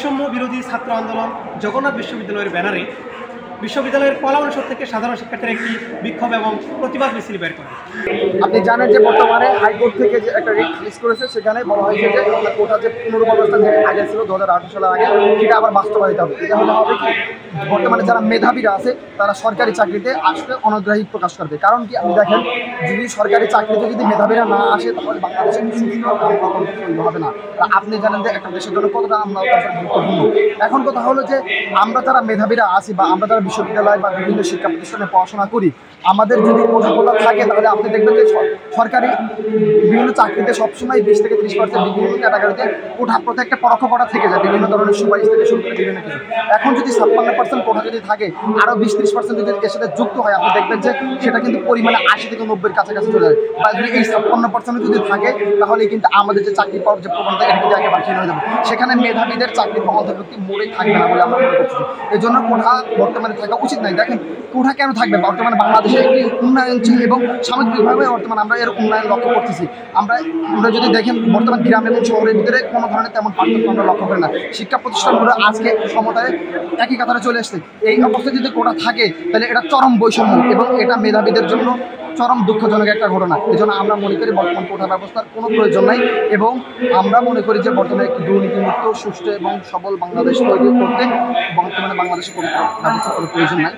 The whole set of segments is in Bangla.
বৈষম্য বিরোধী ছাত্র আন্দোলন জগন্নাথ বিশ্ববিদ্যালয়ের ব্যানারে বিশ্ববিদ্যালয়ের কলা অনুষদ থেকে সাধারণ শিক্ষার্থীরা একটি বিক্ষোভ এবং প্রতিবাদ মিছিল বের করে। আপনি জানেন যে বর্তমানে হাইকোর্ট থেকে যে একটা রিট রিলিজ করেছে, সেখানে বলা হয়েছে যে কোটা যে পুনর্ব্যবস্থা যে আগে ছিল 2018 সালের আগে, সেটা আবার বাস্তবায়িত হবে। এটা হলে হবে কি, বর্তমানে যারা মেধাবীরা আছে তারা সরকারি চাকরিতে আসলে অনাগ্রহী প্রকাশ করবে। কারণ কি, আপনি দেখেন, যদি সরকারি চাকরিতে যদি মেধাবীরা না আসে তাহলে বাংলাদেশে সুষ্ঠু আমলাতন্ত্র হবে না। আপনি জানেন যে একটা দেশের জন্য কতটা আমলাতন্ত্র গুরুত্বপূর্ণ। এখন কথা হলো যে আমরা যারা মেধাবীরা আছি বা আমরা যারা বিশ্ববিদ্যালয় বা বিভিন্ন শিক্ষা প্রতিষ্ঠানে পড়াশোনা করি, আমাদের যদি কোটা থাকে তাহলে আপনি দেখবেন যে সরকারি বিভিন্ন চাকরিতে সবসময় 20 থেকে 30% বিভিন্ন ক্যাটাগরিতে কোটা প্রত্যেকটা পরোক্ষ কোটা থেকে যায়, বিভিন্ন ধরনের সুপারিশ থেকে শুরু করে বিভিন্ন কিছু। এখন যদি 56% কোটা যদি থাকে, আরও 20-30% যদি এর সাথে যুক্ত হয়, আপনি দেখবেন যে সেটা কিন্তু পরিমাণে 80 থেকে 90-এর কাছাকাছি চলে যায়। বা যদি এই 56% যদি থাকে তাহলে কিন্তু আমাদের যে চাকরি পাওয়ার যে প্রবণতা, এটা কিন্তু একেবারে ক্ষীণ হয়ে যাবে। সেখানে মেধাবীদের চাকরির অন্তর্ভুক্তি মোড়েই থাকবে না বলে আমরা মনে করছি। এই জন্য কোটা বর্তমানে থাকা উচিত নাই। দেখেন, কোটা কেন থাকবে? বর্তমানে বাংলাদেশে একটি উন্নয়নশীল এবং সামগ্রিকভাবে বর্তমানে আমরা এর উন্নয়ন লক্ষ্য করতেছি। আমরা যদি দেখেন, বর্তমান গ্রাম এবং শহরের ভিতরে কোনো ধরনের তেমন পার্থক্য আমরা লক্ষ্য করি না। শিক্ষা প্রতিষ্ঠানগুলো আজকে সমতায় একই কাতারে চলে আসছে। এই অবস্থায় যদি কোটা থাকে তাহলে এটা চরম বৈষম্য এবং এটা মেধাবীদের জন্য চরম দুঃখজনক একটা ঘটনা। এই জন্য আমরা মনে করি বর্তমান কোটা ব্যবস্থার কোনো প্রয়োজন নাই এবং আমরা মনে করি যে বর্তমানে একটি দুর্নীতিমুক্ত, সুষ্ঠু এবং সবল বাংলাদেশ তৈরি করতে বর্তমানে বাংলাদেশে কোনো ব্যবস্থা করার প্রয়োজন নাই।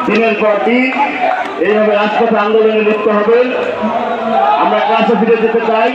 দিনের পর দিন এইভাবে রাজপথে আন্দোলনে লিপ্ত হবে। আমরা ক্লাসে ফিরে যেতে চাই।